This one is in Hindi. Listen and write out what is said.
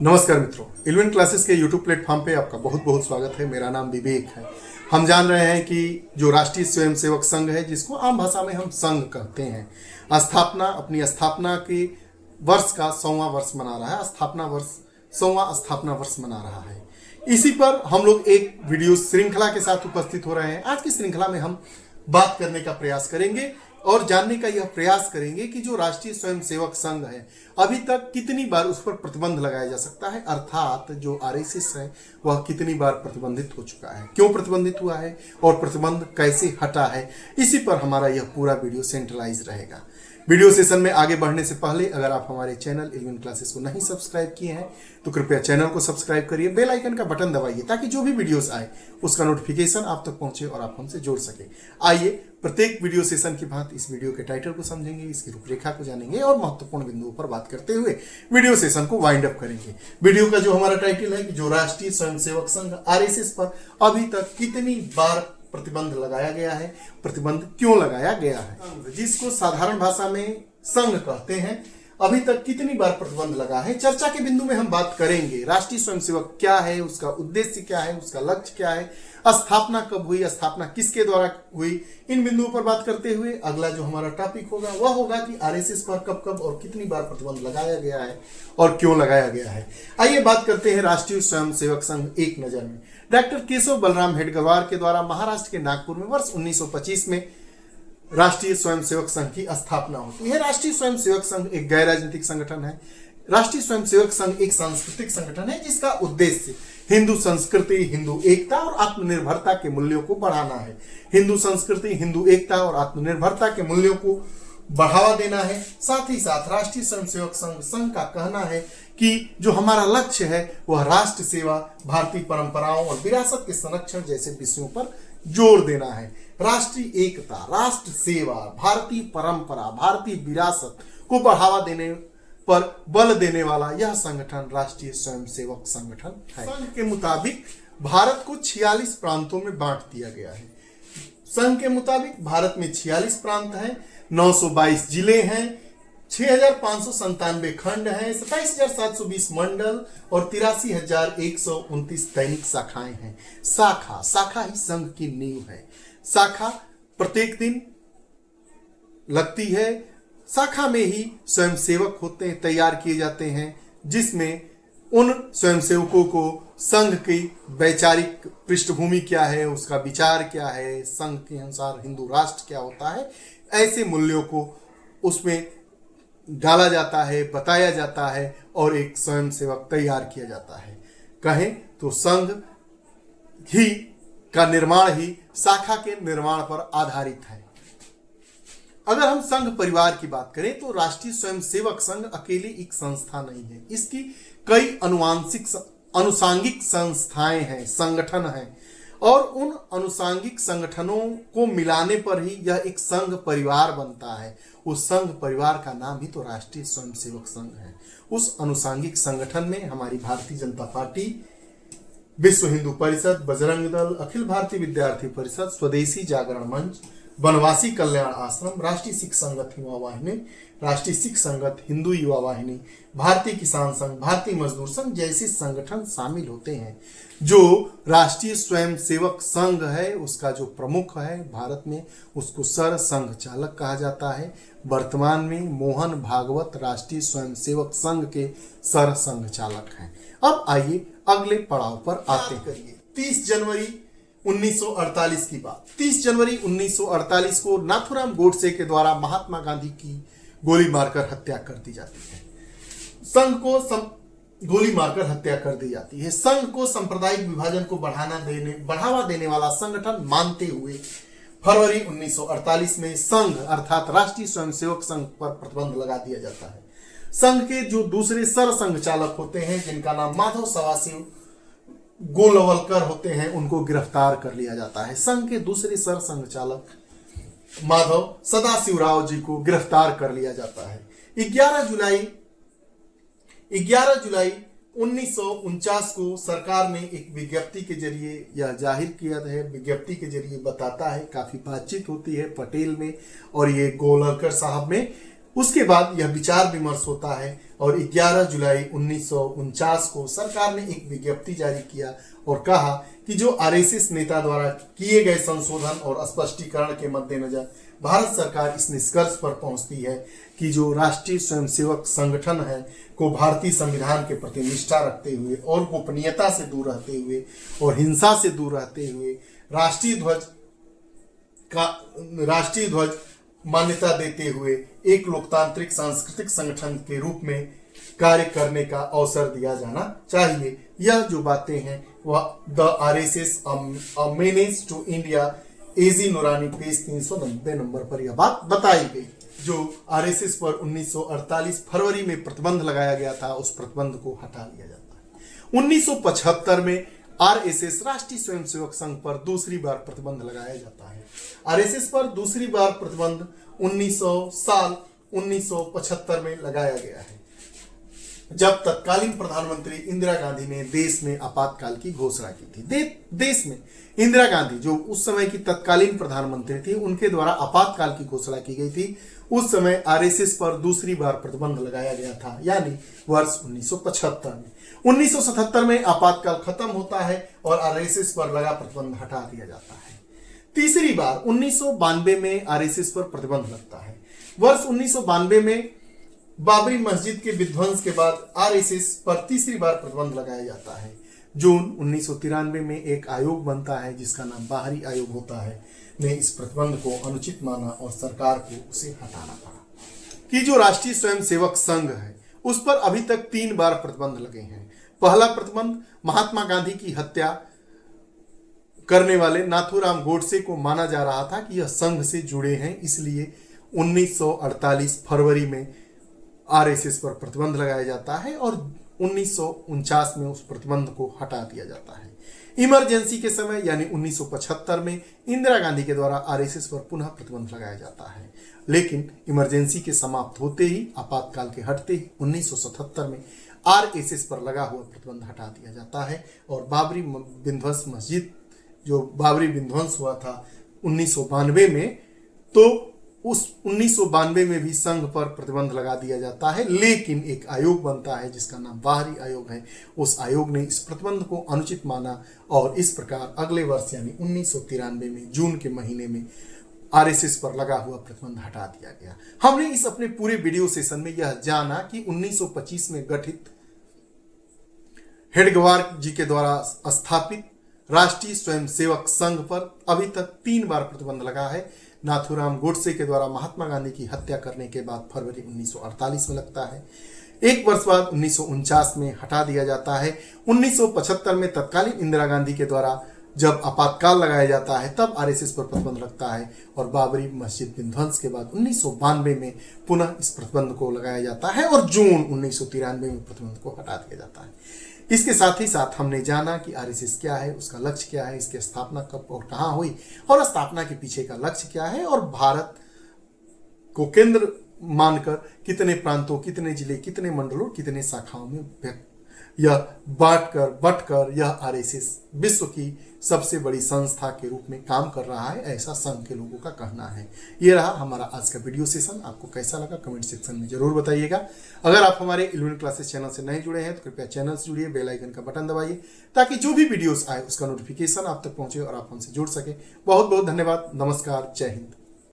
नमस्कार मित्रों, इलेवन क्लासेस के यूट्यूब प्लेटफॉर्म पे आपका बहुत बहुत स्वागत है। मेरा नाम विवेक है। हम जान रहे हैं कि जो राष्ट्रीय स्वयंसेवक संघ है, जिसको आम भाषा में हम संघ कहते हैं, अपनी स्थापना के वर्ष का 100वां वर्ष मना रहा है। 100वां स्थापना वर्ष मना रहा है। इसी पर हम लोग एक वीडियो श्रृंखला के साथ उपस्थित हो रहे हैं। आज की श्रृंखला में हम बात करने का प्रयास करेंगे और जानने का यह प्रयास करेंगे कि जो राष्ट्रीय स्वयंसेवक संघ है, अभी तक कितनी बार उस पर प्रतिबंध लगाया जा सकता है, अर्थात जो आरएसएस है वह कितनी बार प्रतिबंधित हो चुका है, क्यों प्रतिबंधित हुआ है और प्रतिबंध कैसे हटा है। इसी पर हमारा यह पूरा वीडियो सेंट्रलाइज रहेगा। वीडियो सेशन में आगे बढ़ने से पहले अगर आप हमारे चैनल इलेवन क्लासेस को नहीं सब्सक्राइब किए हैं तो कृपया चैनल को सब्सक्राइब करिए, बेल आइकन का बटन दबाइए ताकि जो भी वीडियोस आए उसका नोटिफिकेशन आप तक पहुंचे और आप हमसे जुड़ सके। आइए प्रत्येक वीडियो सेशन की भांति इस वीडियो के टाइटल को समझेंगे, इसकी रूपरेखा को जानेंगे और महत्वपूर्ण बिंदुओं पर बात करते हुए वीडियो सेशन को वाइंड अप करेंगे। वीडियो का जो हमारा टाइटल है कि जो राष्ट्रीय स्वयंसेवक संघ आरएसएस पर अभी तक कितनी बार प्रतिबंध लगाया गया है, प्रतिबंध क्यों लगाया गया है, जिसको साधारण भाषा में संघ कहते हैं, अभी तक कितनी बार प्रतिबंध लगा है। चर्चा के बिंदु में हम बात करेंगे राष्ट्रीय स्वयंसेवक क्या है, उसका उद्देश्य क्या है, उसका लक्ष्य क्या है, स्थापना कब हुई, स्थापना किसके द्वारा हुई। इन बिंदुओं पर बात करते हुए अगला जो हमारा टॉपिक होगा वह होगा कि आरएसएस पर कब कब और कितनी बार प्रतिबंध लगाया गया है और क्यों लगाया गया है। आइए बात करते हैं राष्ट्रीय स्वयंसेवक संघ एक नजर में। डॉक्टर केशव बलराम हेडगेवार के द्वारा महाराष्ट्र के नागपुर में वर्ष 1925 में राष्ट्रीय स्वयंसेवक संघ की स्थापना होती है। राष्ट्रीय स्वयंसेवक संघ एक गैर राजनीतिक संगठन है। राष्ट्रीय स्वयंसेवक संघ एक सांस्कृतिक संगठन है जिसका उद्देश्य हिंदू संस्कृति, हिंदू एकता और आत्मनिर्भरता के मूल्यों को बढ़ाना है। हिंदू संस्कृति, हिंदू एकता और आत्मनिर्भरता के मूल्यों को बढ़ावा देना है। साथ ही साथ राष्ट्रीय स्वयंसेवक संघ का कहना है कि जो हमारा लक्ष्य है वह राष्ट्र सेवा, भारतीय परंपराओं और विरासत के संरक्षण जैसे विषयों पर जोर देना है। राष्ट्रीय एकता, राष्ट्र सेवा, भारतीय परंपरा, भारतीय विरासत को बढ़ावा देने पर बल देने वाला यह संगठन राष्ट्रीय स्वयंसेवक संगठन है। संघ के मुताबिक भारत को 46 प्रांतों में बांट दिया गया है। संघ के मुताबिक भारत में 46 प्रांत हैं, 922 जिले हैं, 6597 खंड हैं, 27720 मंडल और 83,129 दैनिक शाखाएं हैं। शाखा ही संघ की नींव है। शाखा प्रत्येक दिन लगती है। शाखा में ही स्वयंसेवक होते हैं, तैयार किए जाते हैं, जिसमें उन स्वयंसेवकों को संघ की वैचारिक पृष्ठभूमि क्या है, उसका विचार क्या है, संघ के अनुसार हिंदू राष्ट्र क्या होता है, ऐसे मूल्यों को उसमें डाला जाता है, बताया जाता है और एक स्वयंसेवक तैयार किया जाता है। कहें तो संघ ही का निर्माण ही शाखा के निर्माण पर आधारित है। अगर हम संघ परिवार की बात करें तो राष्ट्रीय स्वयंसेवक संघ अकेली एक संस्था नहीं है। इसकी कई अनुसांगिक संस्थाएं हैं, संगठन हैं और उन अनुसांगिक संगठनों को मिलाने पर ही यह एक संघ परिवार बनता है। उस संघ परिवार का नाम ही तो राष्ट्रीय स्वयंसेवक संघ है। उस अनुसांगिक संगठन में हमारी भारतीय जनता पार्टी, विश्व हिंदू परिषद, बजरंग दल, अखिल भारतीय विद्यार्थी परिषद, स्वदेशी जागरण मंच, वनवासी कल्याण आश्रम, राष्ट्रीय सिख संगत युवा वाहिनी, राष्ट्रीय सिख संगत हिंदू युवा वाहिनी, भारतीय किसान संघ, भारतीय मजदूर संघ जैसे संगठन शामिल होते हैं। जो राष्ट्रीय स्वयंसेवक संघ है उसका जो प्रमुख है भारत में, उसको सर संघ चालक कहा जाता है। वर्तमान में मोहन भागवत राष्ट्रीय स्वयंसेवक संघ के सर संघ चालक हैं। अब आइए अगले पड़ाव पर आते हैं। 30 जनवरी 1948 की बात। 30 जनवरी 1948 को नाथूराम गोडसे के द्वारा महात्मा गांधी की गोली मारकर हत्या कर दी जाती है। संघ को गोली मारकर हत्या कर दी जाती है। संघ को सांप्रदायिक विभाजन को बढ़ावा देने वाला संगठन मानते हुए फरवरी 1948 में संघ अर्थात राष्ट्रीय स्वयंसेवक संघ पर प्रतिबंध लगा दिया जाता है। संघ के जो दूसरे सर संघ चालक होते हैं, जिनका नाम माधव सदाशिव गोलवलकर होते हैं, उनको गिरफ्तार कर लिया जाता है। संघ के दूसरे सर संघ चालक माधव सदाशिव राव जी को गिरफ्तार कर लिया जाता है। 11 जुलाई 1949 को सरकार ने एक विज्ञप्ति के जरिए यह जाहिर किया है। विज्ञप्ति के जरिए बताता है, काफी बातचीत होती है पटेल में और ये गोलवलकर साहब में, उसके बाद यह विचार विमर्श होता है और 11 जुलाई 1949 को सरकार ने एक विज्ञप्ति जारी किया और कहा कि जो आरएसएस नेता द्वारा किए गए संशोधन और स्पष्टीकरण के मद्देनजर भारत सरकार इस निष्कर्ष पर पहुंचती है कि जो राष्ट्रीय स्वयंसेवक संगठन है को भारतीय संविधान के प्रति निष्ठा रखते हुए और गोपनीयता से दूर रहते हुए और हिंसा से दूर रहते हुए राष्ट्रीय ध्वज मान्यता देते हुए एक लोकतांत्रिक सांस्कृतिक संगठन के रूप में कार्य करने का अवसर दिया जाना चाहिए। यह जो बातें हैं वह the RSS menace to India AG Noorani page 390 number पर यह बात बताई गई। जो आरएसएस पर 1948 फरवरी में प्रतिबंध लगाया गया था उस प्रतिबंध को हटा लिया जाता है। 1975 में आरएसएस राष्ट्रीय स्वयंसेवक संघ पर दूसरी बार प्रतिबंध लगाया जाता है। आरएसएस पर दूसरी बार प्रतिबंध 1975 में लगाया गया है, जब तत्कालीन प्रधानमंत्री इंदिरा गांधी ने देश में आपातकाल की घोषणा की थी। देश में इंदिरा गांधी जो उस समय की तत्कालीन प्रधानमंत्री थी, उनके द्वारा आपातकाल की घोषणा की गई थी। उस समय आरएसएस पर दूसरी बार प्रतिबंध लगाया गया था, यानी वर्ष 1975 में। 1977 में आपातकाल खत्म होता है और आरएसएस पर लगा प्रतिबंध हटा दिया जाता है। तीसरी बार 1992 में आरएसएस पर प्रतिबंध लगता है। वर्ष 1992 में बाबरी मस्जिद के विध्वंस के बाद आरएसएस पर तीसरी बार प्रतिबंध लगाया जाता है। जून 1993 में एक आयोग बनता है जिसका नाम बाहरी आयोग होता है, ने इस प्रतिबंध को अनुचित माना और सरकार को उसे हटाना पड़ा। कि जो राष्ट्रीय स्वयंसेवक संघ है उस पर अभी तक 3 बार प्रतिबंध लगे हैं। पहला प्रतिबंध महात्मा गांधी की हत्या करने वाले नाथूराम गोडसे को माना जा रहा था कि यह संघ से जुड़े हैं, इसलिए 1948 फरवरी में आरएसएस पर प्रतिबंध लगाया जाता है और 1949 में उस प्रतिबंध को हटा दिया जाता है। इमरजेंसी के समय यानी 1975 में इंदिरा गांधी के द्वारा आरएसएस पर पुनः प्रतिबंध लगाया जाता है, लेकिन इमरजेंसी के समाप्त होते ही, आपातकाल के हटते ही 1977 में आरएसएस पर लगा हुआ प्रतिबंध हटा दिया जाता है और बाबरी विध्वंस हुआ था 1992 में, तो उस 1992 में भी संघ पर प्रतिबंध लगा दिया जाता है, लेकिन एक आयोग बनता है जिसका नाम बाहरी आयोग है। उस आयोग ने इस प्रतिबंध को अनुचित माना और इस प्रकार अगले वर्ष यानी 1993 में जून के महीने में आरएसएस पर लगा हुआ प्रतिबंध हटा दिया गया। हमने इस अपने पूरे वीडियो सेशन में यह जाना कि 1925 में गठित हेडगेवार जी के द्वारा स्थापित राष्ट्रीय स्वयंसेवक संघ पर अभी तक 3 बार प्रतिबंध लगा है। नाथूराम गोडसे के द्वारा महात्मा गांधी की हत्या करने के बाद फरवरी 1948 में लगता है। एक वर्ष बाद 1949 में हटा दिया जाता है। 1975 में तत्कालीन इंदिरा गांधी के द्वारा जब आपातकाल लगाया जाता है तब आरएसएस पर प्रतिबंध लगता है और बाबरी मस्जिद विध्वंस के बाद 1992 में पुनः इस प्रतिबंध को लगाया जाता है और जून 1993 में प्रतिबंध को हटा दिया जाता है। इसके साथ ही साथ हमने जाना कि आरएसएस क्या है, उसका लक्ष्य क्या है, इसकी स्थापना कब और कहाँ हुई और स्थापना के पीछे का लक्ष्य क्या है और भारत को केंद्र मानकर कितने प्रांतों, कितने जिले, कितने मंडलों, कितने शाखाओं में यह बटकर यह आरएसएस विश्व की सबसे बड़ी संस्था के रूप में काम कर रहा है, ऐसा संघ के लोगों का कहना है। ये रहा हमारा आज का वीडियो सेशन। आपको कैसा लगा कमेंट सेक्शन में जरूर बताइएगा। अगर आप हमारे 11 क्लासेस चैनल से नहीं जुड़े हैं तो कृपया चैनल से जुड़िए, बेल आइकन का बटन दबाइए ताकि जो भी वीडियोस आए उसका नोटिफिकेशन आप तक पहुंचे और आप हमसे जुड़ सके। बहुत बहुत धन्यवाद। नमस्कार। जय हिंद।